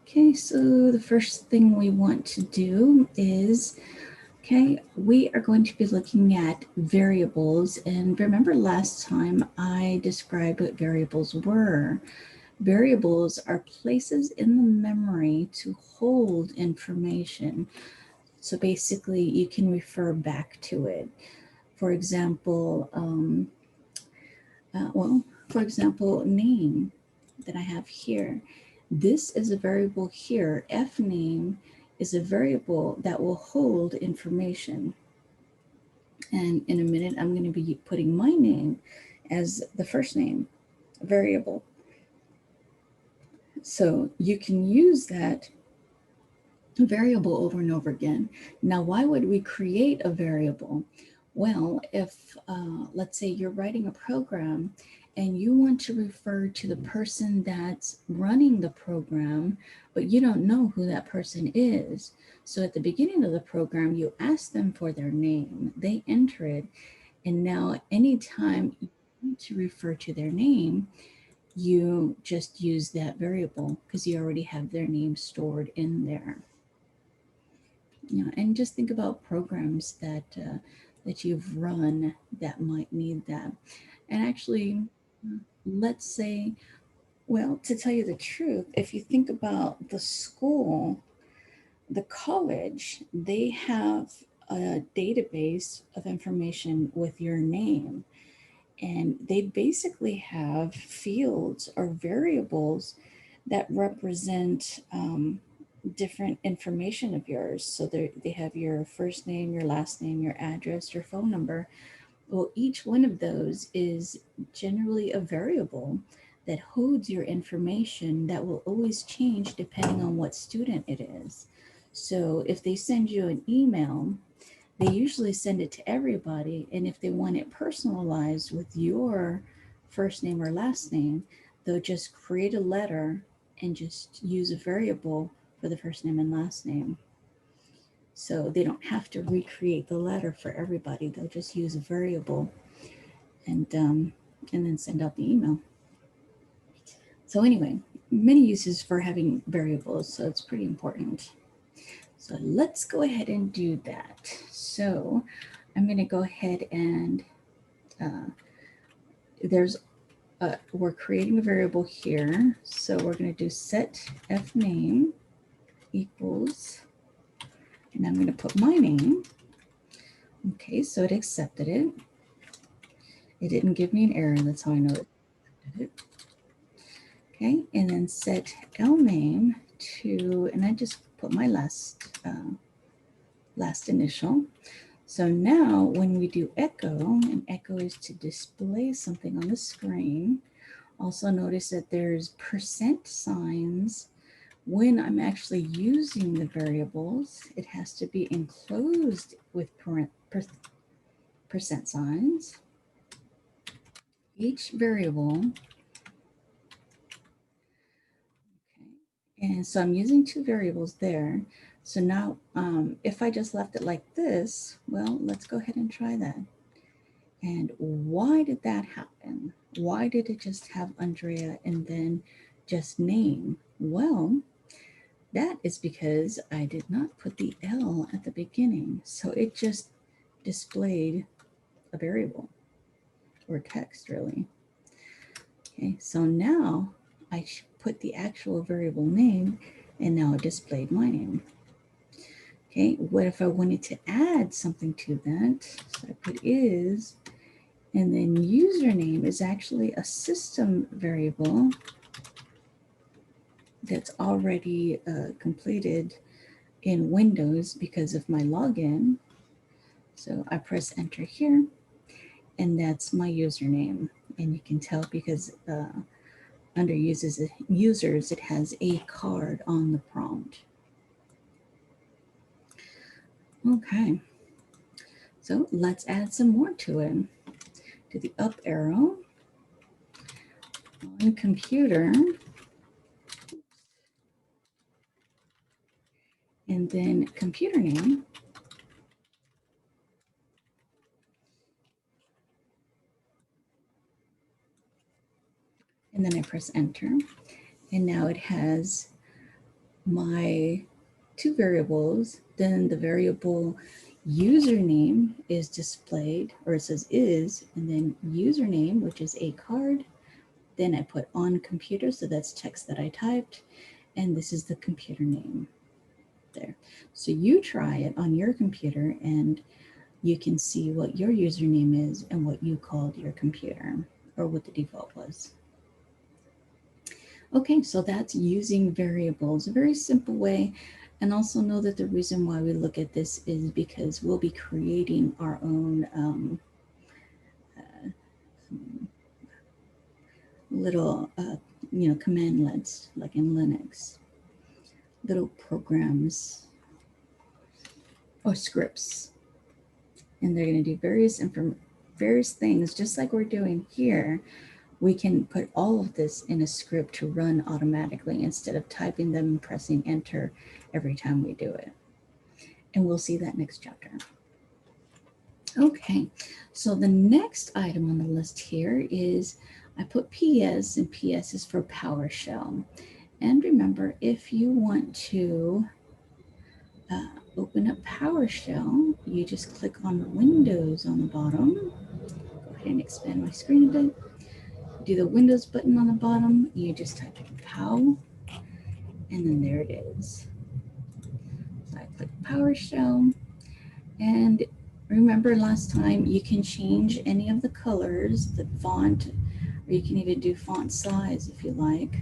Okay, so the first thing we want to do is, okay, we are going to be looking at variables. And remember last time I described what variables were. Variables are places in the memory to hold information. So basically you can refer back to it. For example, for example, name that I have here. This is a variable here. F name is a variable that will hold information. And in a minute, I'm going to be putting my name as the first name variable. So you can use that variable over and over again. Now, why would we create a variable? Well, if let's say you're writing a program and you want to refer to the person that's running the program, but you don't know who that person is. So at the beginning of the program, you ask them for their name, they enter it, and now anytime you need to refer to their name, you just use that variable because you already have their name stored in there. And just think about programs that you've run that might need that. And actually, let's say, well, to tell you the truth, if you think about the school, the college, they have a database of information with your name. And they basically have fields or variables that represent different information of yours. So they have your first name, your last name, your address, your phone number. Well, each one of those is generally a variable that holds your information that will always change depending on what student it is. So if they send you an email, they usually send it to everybody. And if they want it personalized with your first name or last name, they'll just create a letter and just use a variable for the first name and last name. So they don't have to recreate the letter for everybody. They'll just use a variable and then send out the email. So anyway, many uses for having variables, so it's pretty important. So let's go ahead and do that. So I'm going to go ahead and we're creating a variable here. So we're going to do set f name equals, and I'm going to put my name. Okay, so it accepted it. It didn't give me an error. That's how I know it accepted it. Okay, and then set L name to, and I just put my last initial. So now when we do echo, and echo is to display something on the screen, also notice that there's percent signs. When I'm actually using the variables, it has to be enclosed with percent signs. Each variable, okay, and so I'm using two variables there. So now if I just left it like this, well, let's go ahead and try that. And why did that happen? Why did it just have Andrea and then just name? Well, that is because I did not put the L at the beginning. So it just displayed a variable or text really. Okay, so now I put the actual variable name and now it displayed my name. Okay, what if I wanted to add something to that? So I put is, and then username is actually a system variable that's already completed in Windows because of my login. So I press enter here, and that's my username. And you can tell because under users, it has a card on the prompt. Okay, so let's add some more to it. To the up arrow on computer, and then computer name. And then I press enter. And now it has my two variables, then the variable username is displayed, or it says is, and then username, which is a card. Then I put on computer, so that's text that I typed, and this is the computer name there. So you try it on your computer and you can see what your username is and what you called your computer, or what the default was. Okay, so that's using variables, a very simple way. And also know that the reason why we look at this is because we'll be creating our own little, commandlets, like in Linux, little programs or scripts. And they're going to do various things, just like we're doing here. We can put all of this in a script to run automatically instead of typing them and pressing enter every time we do it. And we'll see that next chapter. Okay, so the next item on the list here is I put PS, and PS is for PowerShell. And remember, if you want to open up PowerShell, you just click on Windows on the bottom. Go ahead and expand my screen a bit. Do the Windows button on the bottom, you just type in POW, and then there it is. So I click PowerShell, and remember last time you can change any of the colors, the font, or you can even do font size if you like,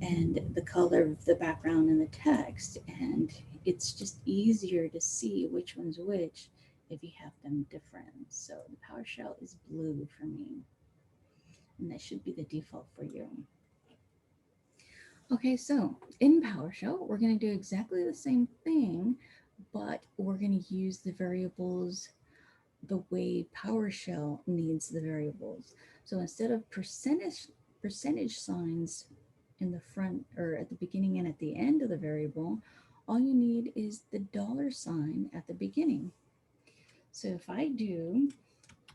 and the color of the background and the text, and it's just easier to see which one's which if you have them different. So the PowerShell is blue for me, and that should be the default for you. Okay, so in PowerShell, we're going to do exactly the same thing, but we're going to use the variables the way PowerShell needs the variables. So instead of percentage signs in the front or at the beginning and at the end of the variable, all you need is the $sign at the beginning. So if I do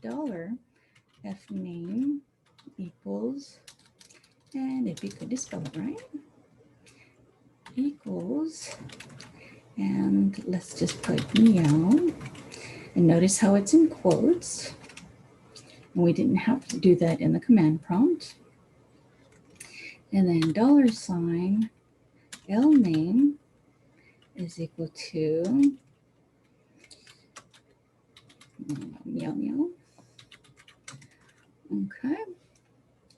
$fname equals, and if you could spell it right, equals, and let's just put meow, and notice how it's in quotes. And we didn't have to do that in the command prompt. And then $sign lname is equal to meow meow. Okay,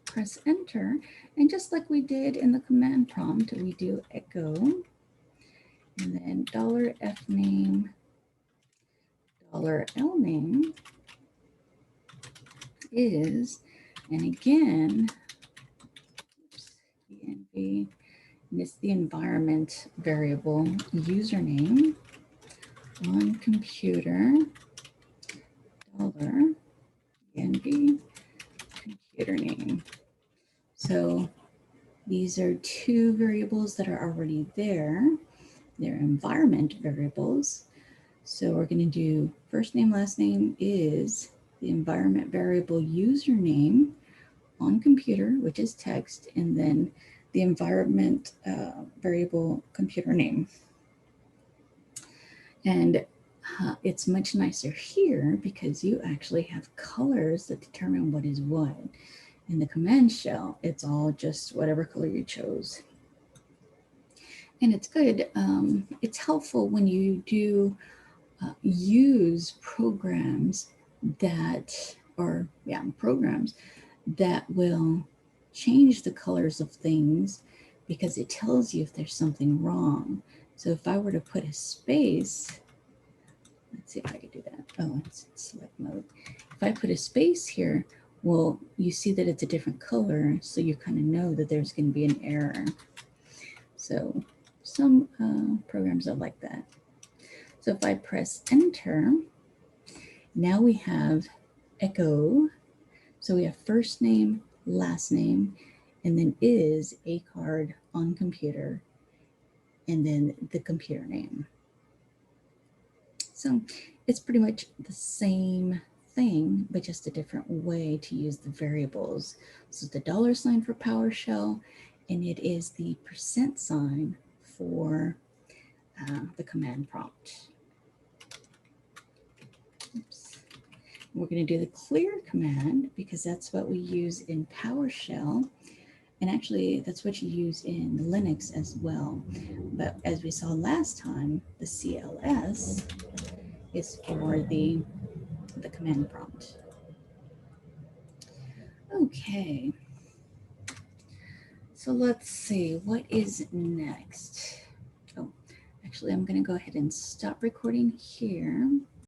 press enter, and just like we did in the command prompt, we do echo, and then $fname $lname is, and again, env, and it's the environment variable username on computer $env computer name. So these are two variables that are already there. They're environment variables. So we're going to do first name, last name is the environment variable username on computer, which is text, and then the environment variable computer name. And it's much nicer here because you actually have colors that determine what is what. In the command shell, it's all just whatever color you chose. And it's good. It's helpful when you do use programs that, programs that will change the colors of things because it tells you if there's something wrong. So if I were to put a space, let's see if I could do that. Oh, it's select mode. If I put a space here, well, you see that it's a different color, so you kind of know that there's going to be an error. So some programs are like that. So if I press enter, now we have echo. So we have first name, last name, and then is a card on computer, and then the computer name. So it's pretty much the same thing, but just a different way to use the variables. So the $sign for PowerShell, and it is the % for the command prompt. Oops. We're going to do the clear command because that's what we use in PowerShell. And actually, that's what you use in Linux as well. But as we saw last time, the CLS is for the command prompt. Okay. So let's see, what is next? Oh, actually, I'm going to go ahead and stop recording here.